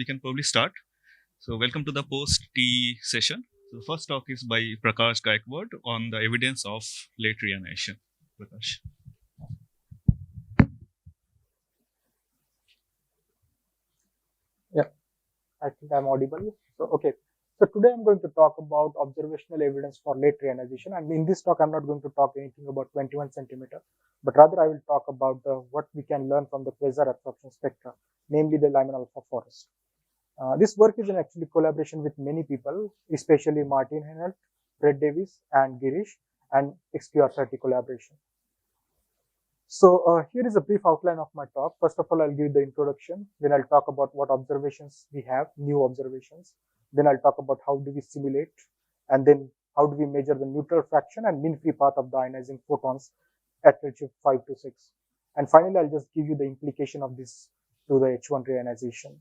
we can probably start. So, welcome to the post-T session. So, the first talk is by Prakash Gaikwad on the evidence of late reionization. Prakash. Yeah, I think I'm audible. Okay. So today I'm going to talk about observational evidence for late reionization. And in this talk, I'm not going to talk anything about 21 centimeter, but rather I will talk about what we can learn from the quasar absorption spectra, namely the Lyman alpha forest. This work is in actually collaboration with many people, especially Martin Hennelt, Fred Davis, and Girish, and XQR30 collaboration. So here is a brief outline of my talk. First of all, I'll give the introduction. Then I'll talk about what observations we have, new observations. Then I'll talk about how do we simulate, and then how do we measure the neutral fraction and mean free path of the ionizing photons at redshift 5 to 6. And finally, I'll just give you the implication of this to the H1 reionization.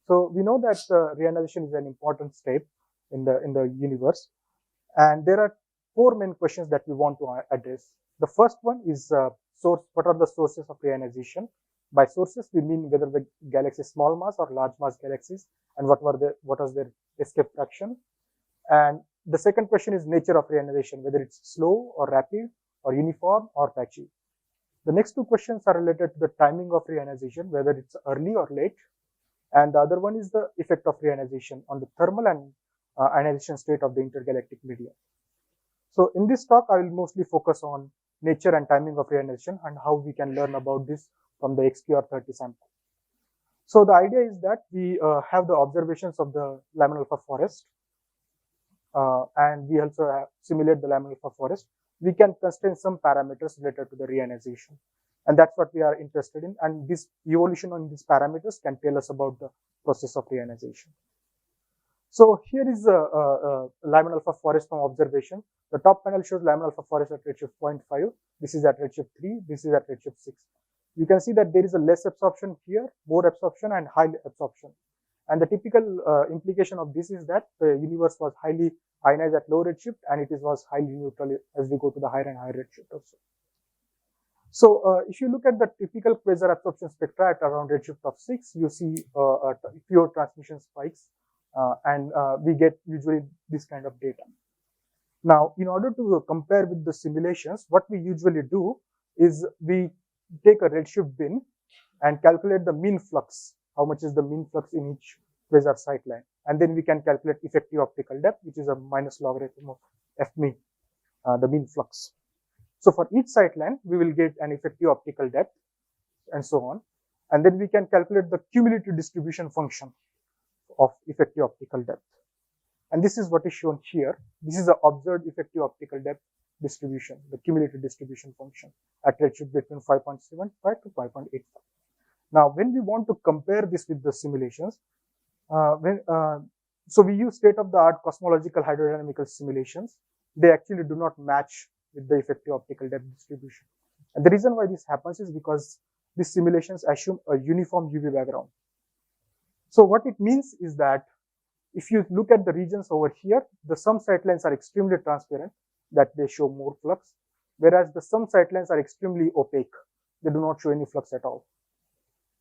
So we know that reionization is an important step in the universe, and there are four main questions that we want to address. The first one is what are the sources of reionization? By sources, we mean whether the galaxy is small mass or large mass galaxies, and what was their escape fraction. And the second question is nature of reionization, whether it's slow or rapid or uniform or patchy. The next two questions are related to the timing of reionization, whether it's early or late. And the other one is the effect of reionization on the thermal and ionization state of the intergalactic medium. So in this talk, I will mostly focus on nature and timing of reionization and how we can learn about this from the XQR30 sample. So the idea is that we have the observations of the Lyman alpha forest, and we also simulate the Lyman alpha forest. We can constrain some parameters related to the reionization, and that's what we are interested in. And this evolution on these parameters can tell us about the process of reionization. So here is a Lyman alpha forest from observation. The top panel shows Lyman alpha forest at redshift 0.5. This is at redshift 3. This is at redshift 6. You can see that there is a less absorption here, more absorption, and high absorption. And the typical implication of this is that the universe was highly ionized at low redshift, and it was highly neutral as we go to the higher and higher redshift also. So if you look at the typical quasar absorption spectra at around redshift of 6, you see fewer transmission spikes. And we get usually this kind of data. Now, in order to compare with the simulations, what we usually do is we take a redshift bin and calculate the mean flux. How much is the mean flux in each quasar sight line? And then we can calculate effective optical depth, which is a minus logarithm of f mean, the mean flux. So for each sight line, we will get an effective optical depth and so on. And then we can calculate the cumulative distribution function of effective optical depth. And this is what is shown here. This is the observed effective optical depth distribution, the cumulative distribution function at redshift between 5.75 to 5.85. Now, when we want to compare this with the simulations, so we use state-of-the-art cosmological hydrodynamical simulations. They actually do not match with the effective optical depth distribution. And the reason why this happens is because these simulations assume a uniform UV background. So what it means is that if you look at the regions over here, some sight lines are extremely transparent, that they show more flux, whereas some sight lines are extremely opaque. They do not show any flux at all.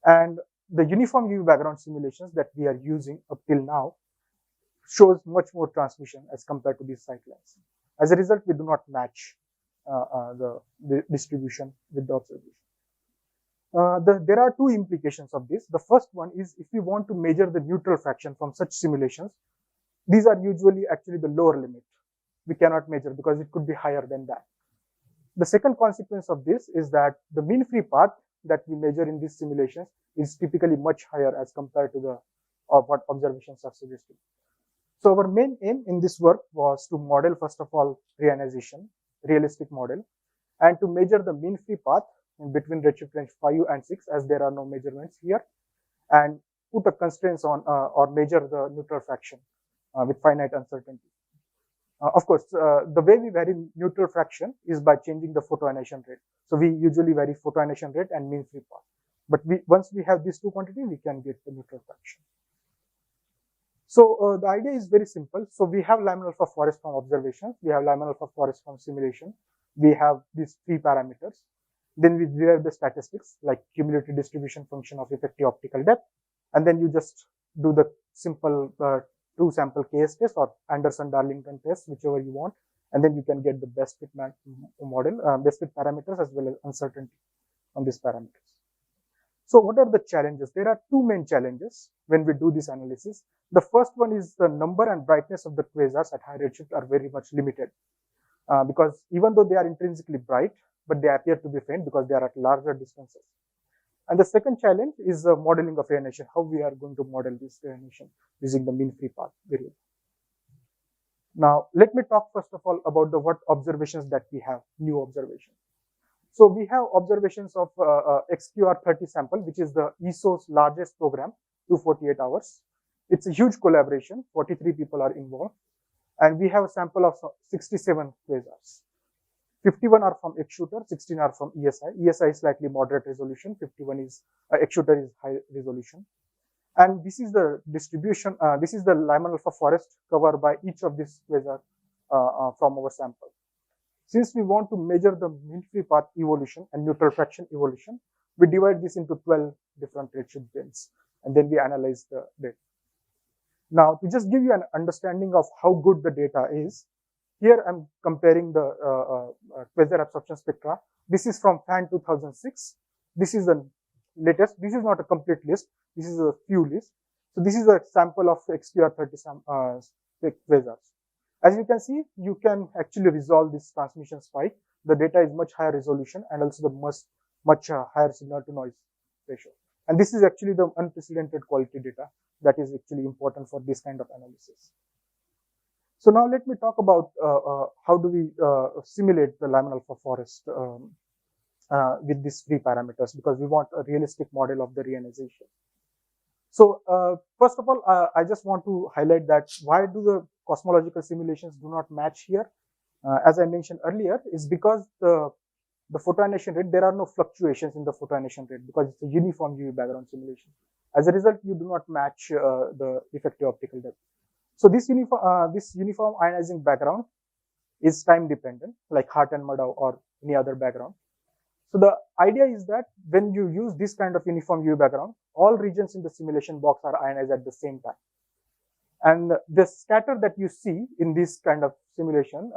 And the uniform UV background simulations that we are using up till now shows much more transmission as compared to these sight lines. As a result, we do not match the distribution with the observation. There are two implications of this. The first one is if we want to measure the neutral fraction from such simulations, these are usually actually the lower limit. We cannot measure because it could be higher than that. The second consequence of this is that the mean free path that we measure in these simulations is typically much higher as compared to the what observations are suggesting. So our main aim in this work was to model, first of all, reionization, realistic model, and to measure the mean free path in between redshift range 5 and 6, as there are no measurements here, and put a constraints on or measure the neutral fraction with finite uncertainty. Of course, the way we vary neutral fraction is by changing the photoionization rate. So we usually vary photoionization rate and mean free path. But once we have these two quantities, we can get the neutral fraction. So the idea is very simple. So we have Lyman alpha forest from observations. We have Lyman alpha forest from simulation. We have these three parameters. Then we derive the statistics like cumulative distribution function of effective optical depth and then you just do the simple two sample case test or Anderson-Darlington test, whichever you want, and then you can get the best fit model, best fit parameters as well as uncertainty on these parameters. So what are the challenges? There are two main challenges when we do this analysis. The first one is the number and brightness of the quasars at high redshift are very much limited because even though they are intrinsically bright, but they appear to be faint because they are at larger distances. And the second challenge is the modeling of reionization, how we are going to model this reionization using the mean free path variable. Now, let me talk first of all about the what observations that we have, new observations. So we have observations of XQR30 sample, which is the ESO's largest program, 248 hours. It's a huge collaboration, 43 people are involved. And we have a sample of 67 quasars. 51 are from X-shooter, 16 are from ESI. ESI is slightly moderate resolution, 51 is, X-shooter is high resolution. And this is the distribution, this is the Lyman alpha forest covered by each of these quasars from our sample. Since we want to measure the mean free path evolution and neutral fraction evolution, we divide this into 12 different redshift bands, and then we analyze the data. Now, to just give you an understanding of how good the data is, here I'm comparing the quasar absorption spectra. This is from FAN 2006. This is the latest. This is not a complete list. This is a few lists. So this is a sample of XQR30 quasars. As you can see, you can actually resolve this transmission spike. The data is much higher resolution and also the much higher signal to noise ratio. And this is actually the unprecedented quality data that is actually important for this kind of analysis. So now let me talk about how do we simulate the Lyman alpha forest with these three parameters, because we want a realistic model of the reionization. So first of all, I just want to highlight that why do the cosmological simulations do not match here? As I mentioned earlier, is because the photoionization rate, there are no fluctuations in the photoionization rate because it's a uniform UV background simulation. As a result, you do not match the effective optical depth. So this uniform ionizing background is time dependent, like Hart and Maddow or any other background. So the idea is that when you use this kind of uniform UV background, all regions in the simulation box are ionized at the same time. And the scatter that you see in this kind of simulation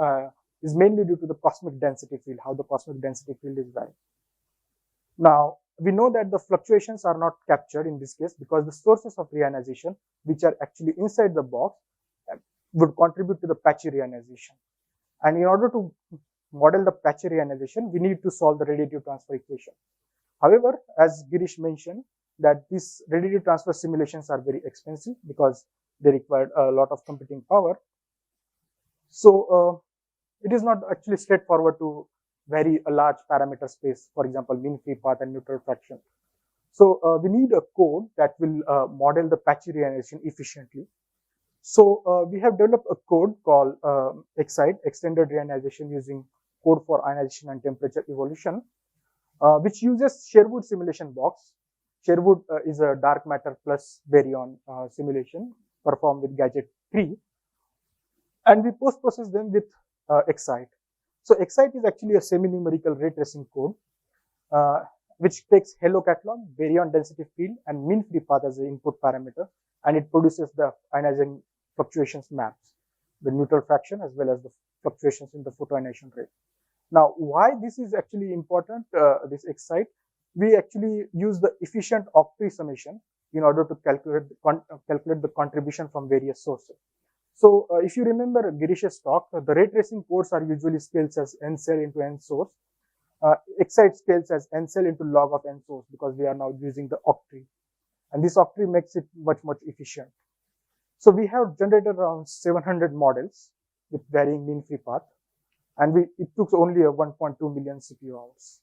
is mainly due to the cosmic density field, how the cosmic density field is varying. Now, we know that the fluctuations are not captured in this case because the sources of reionization, which are actually inside the box, would contribute to the patchy reionization. And in order to model the patchy reionization, we need to solve the radiative transfer equation. However, as Girish mentioned, that these radiative transfer simulations are very expensive because they require a lot of computing power. So it is not actually straightforward to vary a large parameter space, for example, mean free path and neutral fraction. So we need a code that will model the patchy reionization efficiently. So we have developed a code called EXCITE, Extended Reionization using Code for Ionization and Temperature Evolution, which uses Sherwood simulation box. Sherwood is a dark matter plus baryon simulation performed with Gadget 3. And we post-process them with EXCITE. So EXCITE is actually a semi-numerical ray tracing code, which takes halo catalog, baryon density field, and mean free path as the input parameter, and it produces the ionizing fluctuations maps, the neutral fraction as well as the fluctuations in the photoionization rate. Now, why this is actually important, this EXCITE, we actually use the efficient octree summation in order to calculate the contribution from various sources. So if you remember Girish's talk, the ray tracing codes are usually scaled as n cell into n source. EXCITE scales as n cell into log of n source because we are now using the octree. And this octree makes it much efficient. So we have generated around 700 models with varying mean free path, and it took only 1.2 million CPU hours.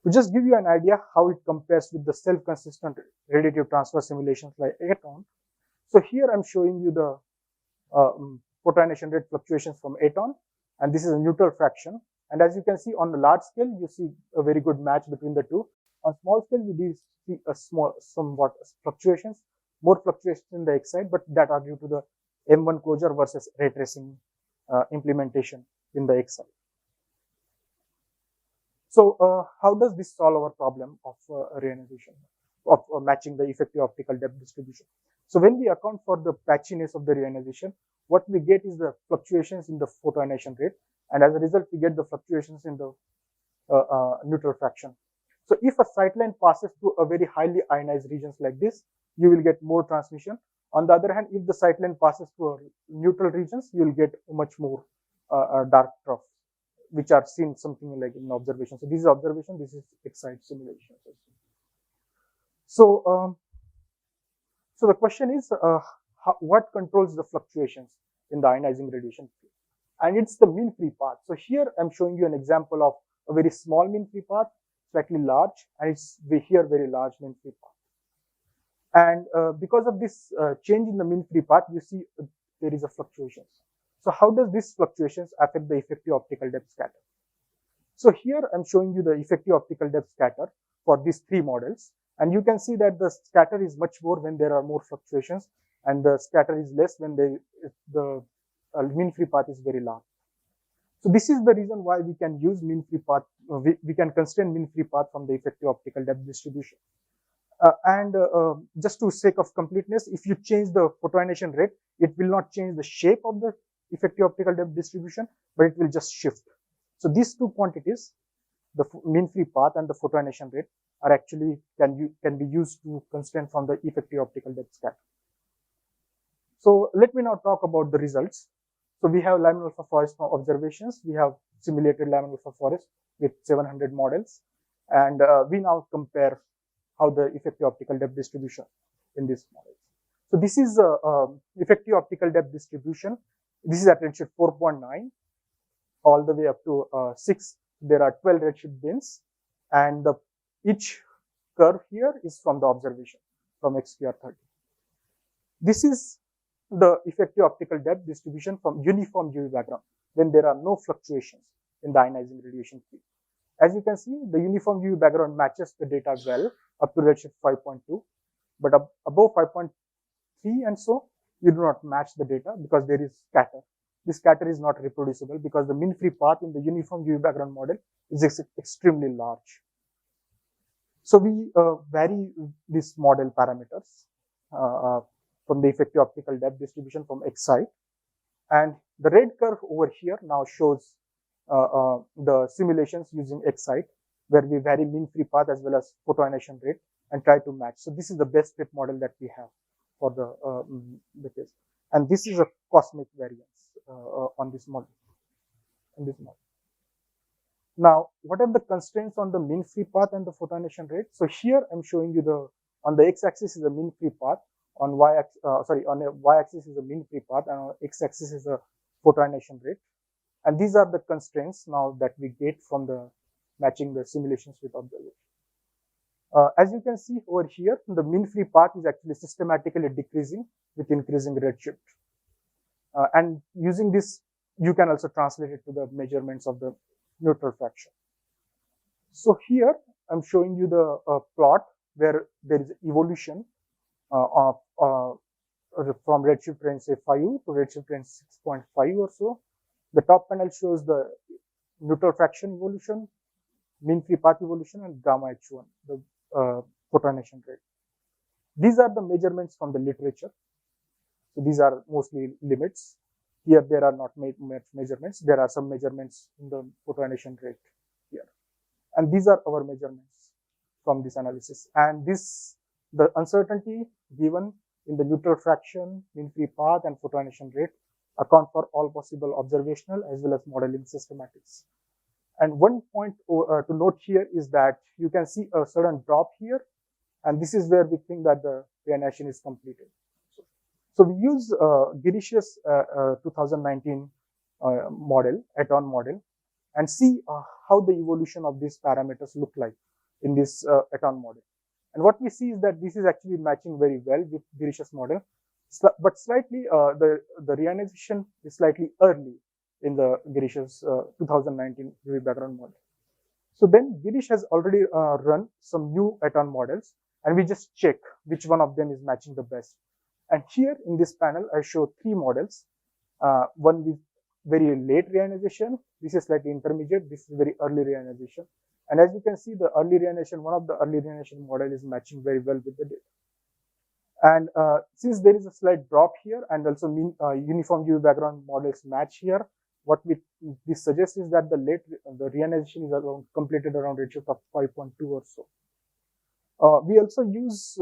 To just give you an idea how it compares with the self-consistent radiative transfer simulations like ATON. So here I'm showing you the photoionization rate fluctuations from ATON, and this is a neutral fraction. And as you can see on the large scale, you see a very good match between the two. On small scale, we see a somewhat fluctuations, more fluctuations in the EXCITE, but that are due to the M1 closure versus ray tracing implementation in the EXCITE. So how does this solve our problem of reionization? of matching the effective optical depth distribution. So when we account for the patchiness of the reionization, what we get is the fluctuations in the photoionization rate, and as a result, we get the fluctuations in the neutral fraction. So if a sight line passes through a very highly ionized regions like this, you will get more transmission. On the other hand, if the sight line passes through neutral regions, you will get much more dark trough, which are seen something like in observation. So this is observation, this is excite simulation. So, so the question is, what controls the fluctuations in the ionizing radiation field? And it's the mean free path. So here I'm showing you an example of a very small mean free path, slightly large, and it's here very large mean free path. And because of this change in the mean free path, you see there is a fluctuations. So how does these fluctuations affect the effective optical depth scatter? So here I'm showing you the effective optical depth scatter for these three models. And you can see that the scatter is much more when there are more fluctuations, and the scatter is less when the mean free path is very large. So this is the reason why we can use mean free path, we can constrain mean free path from the effective optical depth distribution. Just to sake of completeness, if you change the photoionization rate, it will not change the shape of the effective optical depth distribution, but it will just shift. So these two quantities, the mean free path and the photoionization rate, are actually can be used to constrain from the effective optical depth scatter. So let me now talk about the results. So we have laminal forest observations. We have simulated laminal forest with 700 models, and we now compare how the effective optical depth distribution in these models. So this is effective optical depth distribution. This is at redshift 4.9 all the way up to 6. There are 12 redshift bins, and each curve here is from the observation from XQR30. This is the effective optical depth distribution from uniform UV background when there are no fluctuations in the ionizing radiation field. As you can see, the uniform UV background matches the data well up to redshift 5.2, but above 5.3 and so, you do not match the data because there is scatter. This scatter is not reproducible because the mean free path in the uniform UV background model is extremely large. So we vary these model parameters from the effective optical depth distribution from Excite. And the red curve over here now shows the simulations using Excite, where we vary mean free path as well as photoionization rate and try to match. So this is the best fit model that we have for the case. And this is a cosmic variance on this model. Now, what are the constraints on the mean free path and the photoionization rate? So here I'm showing you on the x-axis is the mean free path, on on the y-axis is the mean free path, and on x-axis is the photoionization rate. And these are the constraints now that we get from the matching the simulations with observation. As you can see over here, the mean free path is actually systematically decreasing with increasing redshift. And using this, you can also translate it to the measurements of the neutral fraction. So here I'm showing you the plot where there is evolution from redshift range say 5 to redshift range 6.5 or so. The top panel shows the neutral fraction evolution, mean free path evolution, and gamma H1, the photoionization rate. These are the measurements from the literature. So these are mostly limits. Here there are not much measurements. There are some measurements in the photoionization rate here. And these are our measurements from this analysis. And the uncertainty given in the neutral fraction, mean free path, and photoionization rate account for all possible observational as well as modeling systematics. And one point to note here is that you can see a sudden drop here, and this is where we think that the reionization is completed. So we use Girish's 2019 model, Aton model, and see how the evolution of these parameters look like in this Aton model. And what we see is that this is actually matching very well with Girish's model, but slightly the reionization is slightly early in the Girish's 2019 UV background model. So then Girish has already run some new Aton models, and we just check which one of them is matching the best. And here in this panel, I show 3 models. One with very late reionization. This is slightly intermediate. This is very early reionization. And as you can see, the early reionization, one of the early reionization model is matching very well with the data. And since there is a slight drop here, and also uniform UV background models match here, what this suggests is that the reionization is completed around redshift of 5.2 or so. We also use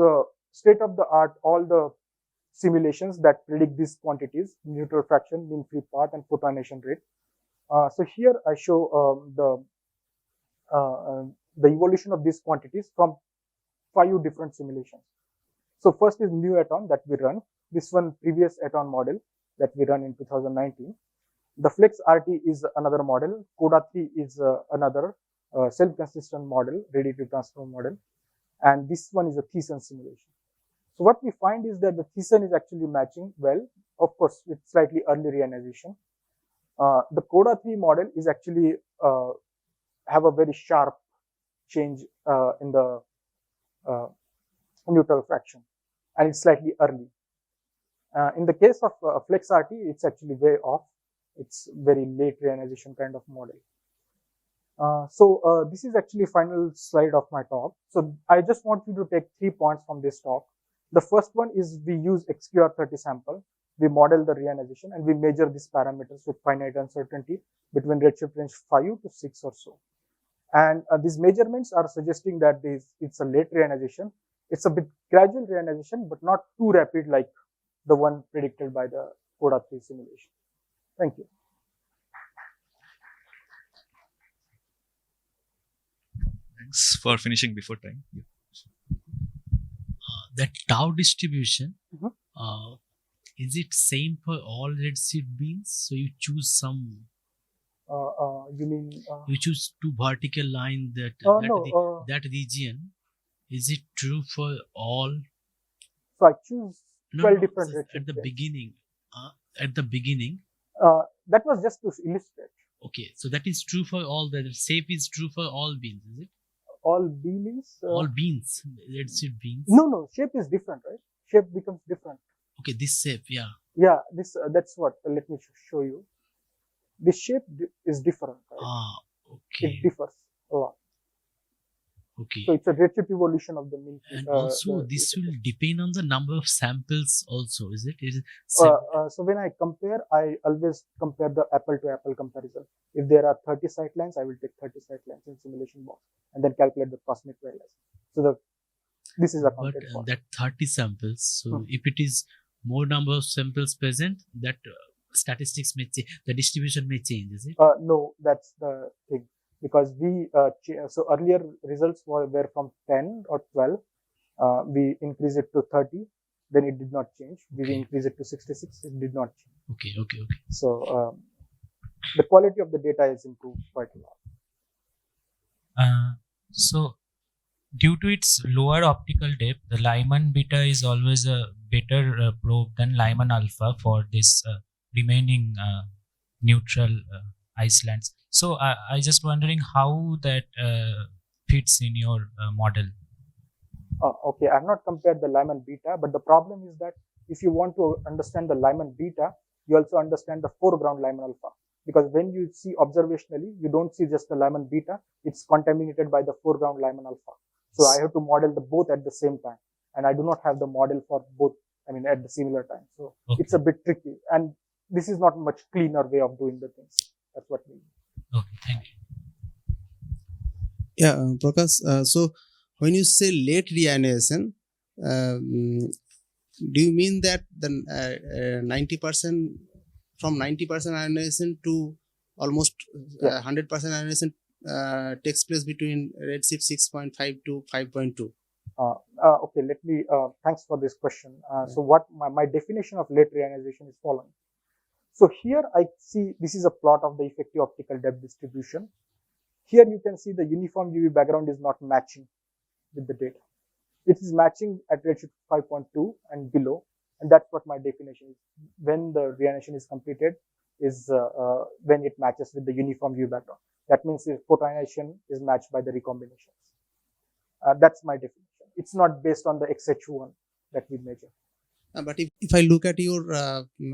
state of the art all the simulations that predict these quantities: neutral fraction, mean free path, and photonation rate. So here I show the evolution of these quantities from 5 different simulations. So first is new atom that we run. This one previous atom model that we run in 2019. The flex RT is another model. CODA 3 is another self-consistent model, radiative transform model. And this one is a Thiessen simulation. So what we find is that the Thiessen is actually matching well, of course, with slightly early reionization. The CODA 3 model is actually have a very sharp change in the neutral fraction, and it's slightly early. In the case of flex RT, it's actually way off. It's very late reionization kind of model. So this is actually final slide of my talk. So I just want you to take 3 points from this talk. The first one is we use XQR30 sample. We model the reionization and we measure these parameters with finite uncertainty between redshift range 5 to 6 or so. And these measurements are suggesting that it's a late reionization. It's a bit gradual reionization, but not too rapid like the one predicted by the CODA 3 simulation. Thank you. Thanks for finishing before time. Yeah. That tau distribution, is it same for all redshift beams? So you choose some. You mean you choose 2 vertical line that region. Is it true for all? So I choose 12 different redshift at the beginning. At the beginning. That was just to illustrate. Okay, so that is true for all. The shape is true for all beams, is it? All beams? All beams, redshift beams. No, shape is different, right? Shape becomes different. Okay, this shape, yeah. Yeah, this that's what. Let me show you. This shape is different, right? Okay. It differs a lot. Okay. So it's a redshift evolution of the mean. And also, this will depend on the number of samples. Also, is it? So when I compare, I always compare the apple-to-apple comparison. If there are 30 sightlines, I will take 30 sightlines in simulation box and then calculate the cosmic values. So this is accounted for. But that 30 samples. So if it is more number of samples present, that statistics may change. The distribution may change. Is it? No, that's the thing. Because so earlier results were from 10 or 12. We increased it to 30. Then it did not change. We increased it to 66. It did not change. Okay. So the quality of the data is improved quite a lot. So due to its lower optical depth, the Lyman beta is always a better probe than Lyman alpha for this remaining neutral islands. So I just wondering how that fits in your model. Okay, I have not compared the Lyman beta, but the problem is that if you want to understand the Lyman beta, you also understand the foreground Lyman alpha. Because when you see observationally, you don't see just the Lyman beta, it's contaminated by the foreground Lyman alpha. So I have to model the both at the same time. And I do not have the model for both, at the similar time. So it's a bit tricky. And this is not much cleaner way of doing the things. That's what we mean. Okay, thank you. Yeah, Prakash, so when you say late reionization, do you mean that the 90% from 90% ionization to almost 100% ionization takes place between redshift 6.5 to 5.2? Okay, let me, thanks for this question. So what my definition of late reionization is following. So here I see this is a plot of the effective optical depth distribution. Here you can see the uniform UV background is not matching with the data. It is matching at redshift 5.2 and below, and that's what my definition is. When the reionization is completed is when it matches with the uniform UV background. That means if photoionization is matched by the recombinations. That's my definition. It's not based on the XH1 that we measure. But if I look at your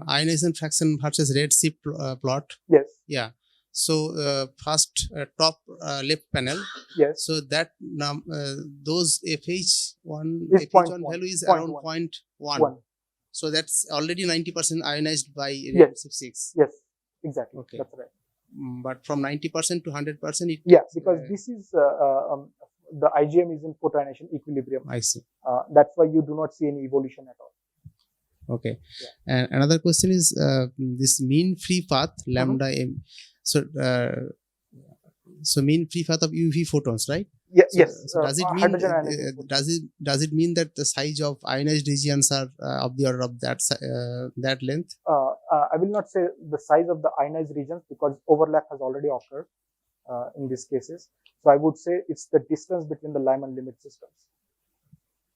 ionization fraction versus redshift plot, yes, yeah, So first top left panel. Yes. So that those FH1 Is FH1 0.1, value is 0.1. around 0.1. 1. So that's already 90% ionized by Yes. reactive 6. Yes, exactly. Okay. That's right. But from 90% to 100%, it Yeah, because this is the IgM is in photoionization equilibrium. I see. That's why you do not see any evolution at all. Okay. Yeah. And another question is this mean free path lambda m. So mean free path of UV photons, right? Yeah, So, yes. so does it mean hydrogen ionizing photons. does it mean that the size of ionized regions are of the order of that length? I will not say the size of the ionized regions because overlap has already occurred in these cases. So I would say it's the distance between the Lyman limit systems,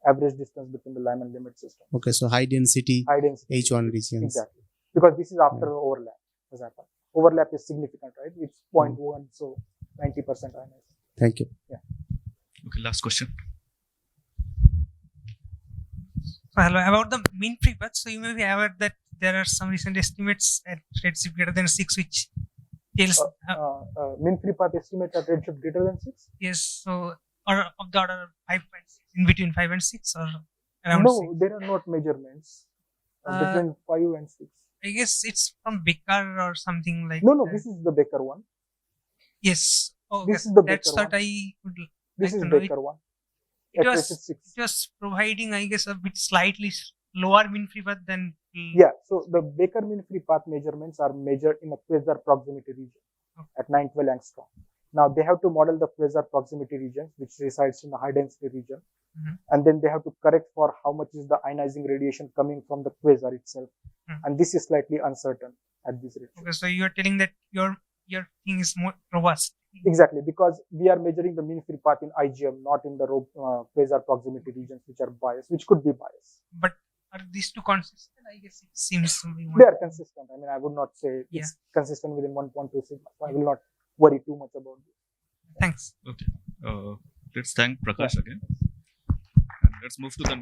average distance between the Lyman limit system. Okay, so high density H1 regions. Exactly, because this is after overlap has happened. Overlap is significant, right? It's 0.1, so 90% ionized. Thank you. Yeah. Okay, last question. So hello, about the mean free path. So you may be aware that there are some recent estimates at redshift greater than 6, which tells Mean free path estimate at redshift greater than 6. yes, so or of the order of 5.6, in between 5 and 6, or around No, 6. there are not measurements between 5 and 6. I guess it's from Becker or something like No, that. this is the Becker one. Yes. Oh, This yes. is the That's Becker what one. I would This like is to know. Becker one. It At was redshift 6. it was providing, I guess, a bit slightly lower mean free path than Yeah, so the Becker mean free path measurements are measured in a quasar proximity region at 912 angstrom. Now they have to model the quasar proximity region, which resides in the high density region, and then they have to correct for how much is the ionizing radiation coming from the quasar itself, and this is slightly uncertain at this rate. Okay, so you are telling that your thing is more robust. Exactly, because we are measuring the mean free path in IgM, not in the quasar proximity regions, which are biased, which could be biased. But are these two consistent? I guess it seems to be They are consistent. I mean, I would not say it's consistent within 1.2 sigma. So I will not worry too much about this. Thanks. Okay. Let's thank Prakash again. And let's move to the